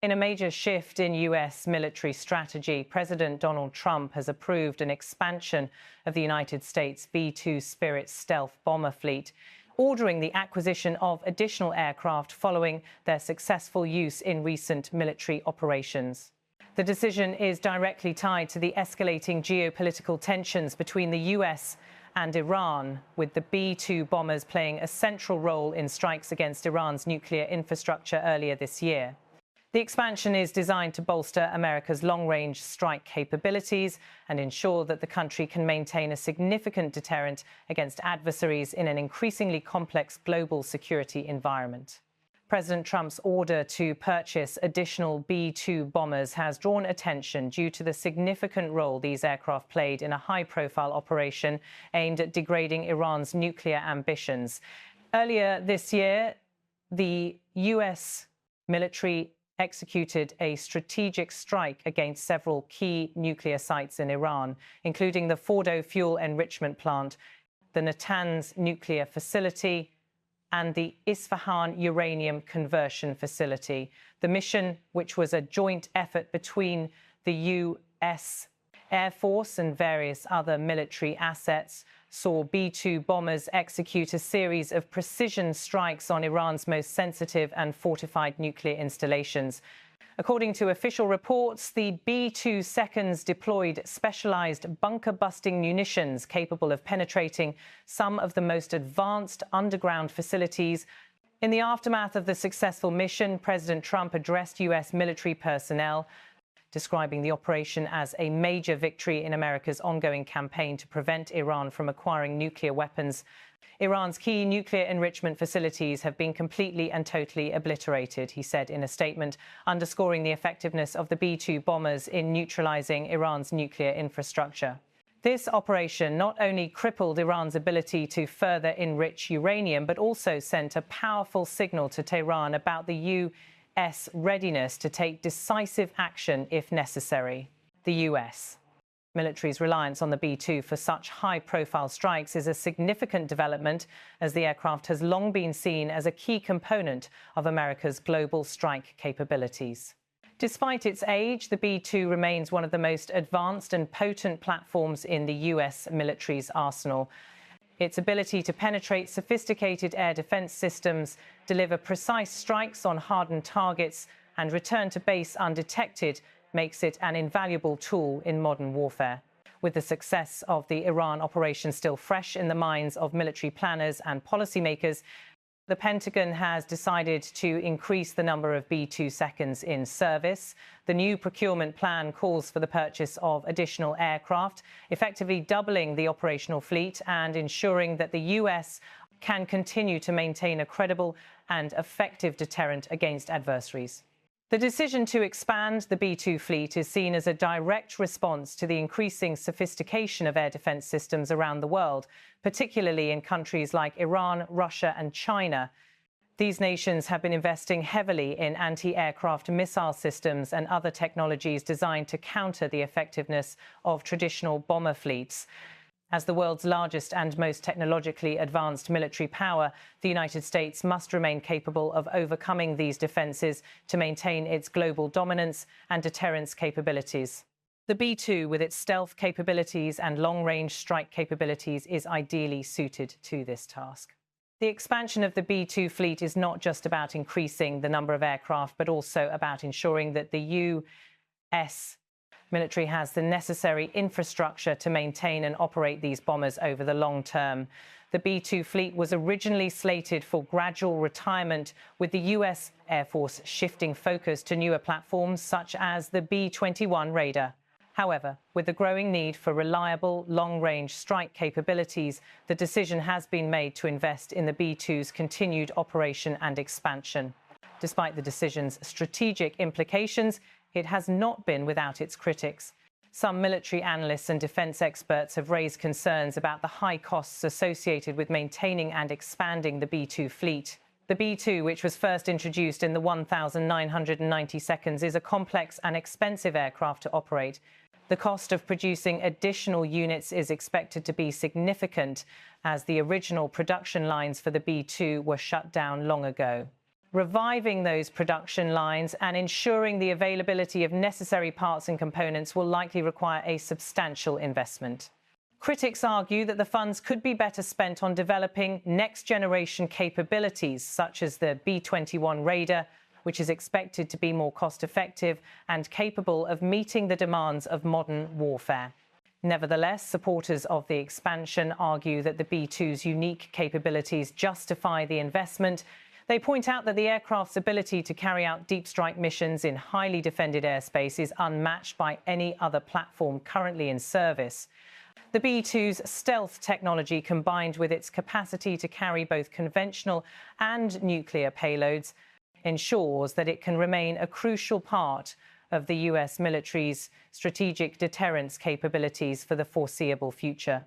In a major shift in U.S. military strategy, President Donald Trump has approved an expansion of the United States B-2 Spirit stealth bomber fleet, ordering the acquisition of additional aircraft following their successful use in recent military operations. The decision is directly tied to the escalating geopolitical tensions between the U.S. and Iran, with the B-2 bombers playing a central role in strikes against Iran's nuclear infrastructure earlier this year. The expansion is designed to bolster America's long-range strike capabilities and ensure that the country can maintain a significant deterrent against adversaries in an increasingly complex global security environment. President Trump's order to purchase additional B-2 bombers has drawn attention due to the significant role these aircraft played in a high-profile operation aimed at degrading Iran's nuclear ambitions. Earlier this year, the U.S. military executed a strategic strike against several key nuclear sites in Iran, including the Fordo fuel enrichment plant, the Natanz nuclear facility, and the Isfahan uranium conversion facility. The mission, which was a joint effort between the U.S. Air Force and various other military assets, saw B-2 bombers execute a series of precision strikes on Iran's most sensitive and fortified nuclear installations. According to official reports, the B-2 seconds deployed specialized bunker-busting munitions capable of penetrating some of the most advanced underground facilities. In the aftermath of the successful mission, President Trump addressed U.S. military personnel, describing the operation as a major victory in America's ongoing campaign to prevent Iran from acquiring nuclear weapons. Iran's key nuclear enrichment facilities have been completely and totally obliterated, he said in a statement, underscoring the effectiveness of the B-2 bombers in neutralizing Iran's nuclear infrastructure. This operation not only crippled Iran's ability to further enrich uranium, but also sent a powerful signal to Tehran about the U.S. readiness to take decisive action if necessary. The U.S. military's reliance on the B-2 for such high-profile strikes is a significant development, as the aircraft has long been seen as a key component of America's global strike capabilities. Despite its age, the B-2 remains one of the most advanced and potent platforms in the U.S. military's arsenal. Its ability to penetrate sophisticated air defense systems, deliver precise strikes on hardened targets, and return to base undetected makes it an invaluable tool in modern warfare. With the success of the Iran operation still fresh in the minds of military planners and policymakers, the Pentagon has decided to increase the number of B-2 seconds in service. The new procurement plan calls for the purchase of additional aircraft, effectively doubling the operational fleet and ensuring that the U.S. can continue to maintain a credible and effective deterrent against adversaries. The decision to expand the B-2 fleet is seen as a direct response to the increasing sophistication of air defense systems around the world, particularly in countries like Iran, Russia and China. These nations have been investing heavily in anti-aircraft missile systems and other technologies designed to counter the effectiveness of traditional bomber fleets. As the world's largest and most technologically advanced military power, the United States must remain capable of overcoming these defenses to maintain its global dominance and deterrence capabilities. The B-2, with its stealth capabilities and long-range strike capabilities, is ideally suited to this task. The expansion of the B-2 fleet is not just about increasing the number of aircraft, but also about ensuring that the U.S. military has the necessary infrastructure to maintain and operate these bombers over the long term. The B-2 fleet was originally slated for gradual retirement, with the U.S. Air Force shifting focus to newer platforms such as the B-21 Raider. However, with the growing need for reliable, long-range strike capabilities, the decision has been made to invest in the B-2's continued operation and expansion. Despite the decision's strategic implications, it has not been without its critics. Some military analysts and defense experts have raised concerns about the high costs associated with maintaining and expanding the B-2 fleet. The B-2, which was first introduced in the 1,990 seconds, is a complex and expensive aircraft to operate. The cost of producing additional units is expected to be significant, as the original production lines for the B-2 were shut down long ago. Reviving those production lines and ensuring the availability of necessary parts and components will likely require a substantial investment. Critics argue that the funds could be better spent on developing next-generation capabilities, such as the B-21 Raider, which is expected to be more cost-effective and capable of meeting the demands of modern warfare. Nevertheless, supporters of the expansion argue that the B-2's unique capabilities justify the investment. They point out that the aircraft's ability to carry out deep strike missions in highly defended airspace is unmatched by any other platform currently in service. The B-2's stealth technology, combined with its capacity to carry both conventional and nuclear payloads, ensures that it can remain a crucial part of the US military's strategic deterrence capabilities for the foreseeable future.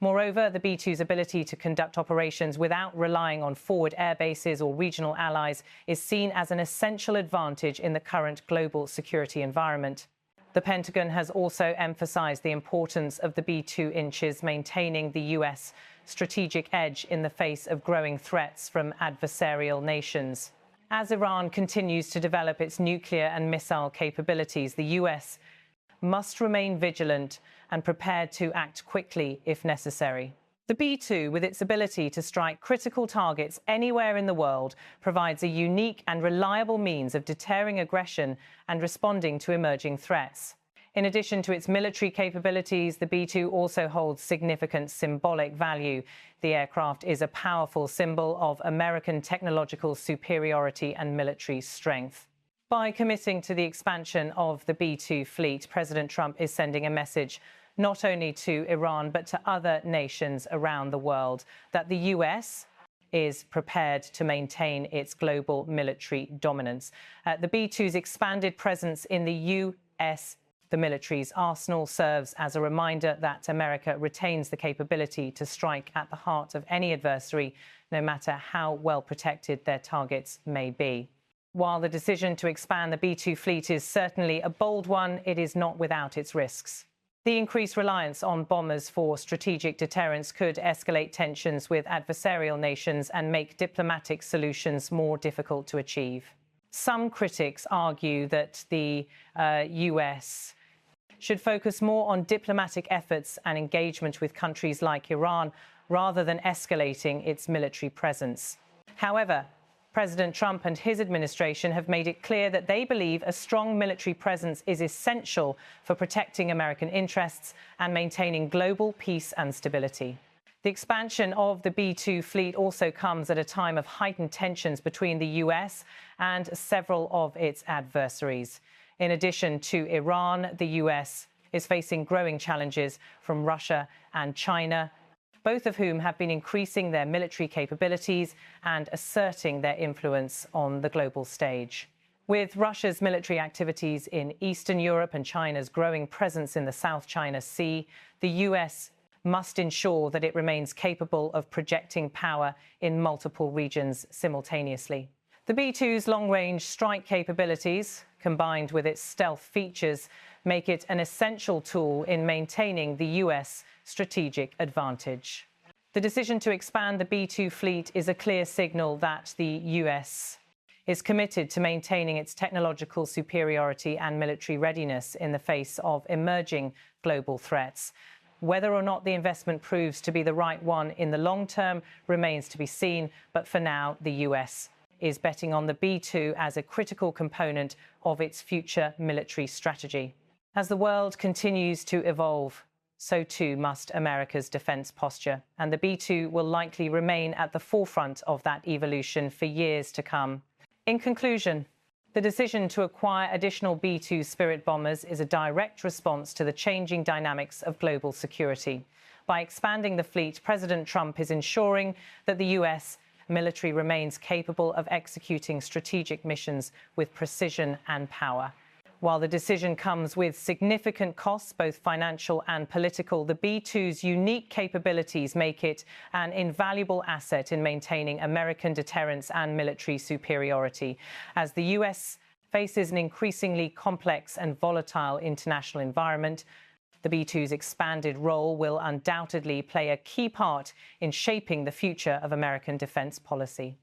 Moreover, the B-2's ability to conduct operations without relying on forward air bases or regional allies is seen as an essential advantage in the current global security environment. The Pentagon has also emphasized the importance of the B-2 maintaining the US strategic edge in the face of growing threats from adversarial nations. As Iran continues to develop its nuclear and missile capabilities, the US must remain vigilant and prepared to act quickly if necessary. The B-2, with its ability to strike critical targets anywhere in the world, provides a unique and reliable means of deterring aggression and responding to emerging threats. In addition to its military capabilities, the B-2 also holds significant symbolic value. The aircraft is a powerful symbol of American technological superiority and military strength. By committing to the expansion of the B-2 fleet, President Trump is sending a message not only to Iran but to other nations around the world that the US is prepared to maintain its global military dominance. The B-2's expanded presence in the US, the military's arsenal, serves as a reminder that America retains the capability to strike at the heart of any adversary, no matter how well protected their targets may be. While the decision to expand the B-2 fleet is certainly a bold one, it is not without its risks. The increased reliance on bombers for strategic deterrence could escalate tensions with adversarial nations and make diplomatic solutions more difficult to achieve. Some critics argue that the US should focus more on diplomatic efforts and engagement with countries like Iran rather than escalating its military presence. However, President Trump and his administration have made it clear that they believe a strong military presence is essential for protecting American interests and maintaining global peace and stability. The expansion of the B-2 fleet also comes at a time of heightened tensions between the US and several of its adversaries. In addition to Iran, the US is facing growing challenges from Russia and China, both of whom have been increasing their military capabilities and asserting their influence on the global stage. With Russia's military activities in Eastern Europe and China's growing presence in the South China Sea, the US must ensure that it remains capable of projecting power in multiple regions simultaneously. The B-2's long-range strike capabilities, combined with its stealth features, make it an essential tool in maintaining the US strategic advantage. The decision to expand the B-2 fleet is a clear signal that the US is committed to maintaining its technological superiority and military readiness in the face of emerging global threats. Whether or not the investment proves to be the right one in the long term remains to be seen, but for now, the US is betting on the B-2 as a critical component of its future military strategy. As the world continues to evolve, so too must America's defense posture, and the B-2 will likely remain at the forefront of that evolution for years to come. In conclusion, the decision to acquire additional B-2 Spirit bombers is a direct response to the changing dynamics of global security. By expanding the fleet, President Trump is ensuring that the US military remains capable of executing strategic missions with precision and power. While the decision comes with significant costs, both financial and political, the B-2's unique capabilities make it an invaluable asset in maintaining American deterrence and military superiority. As the US faces an increasingly complex and volatile international environment, the B-2's expanded role will undoubtedly play a key part in shaping the future of American defense policy.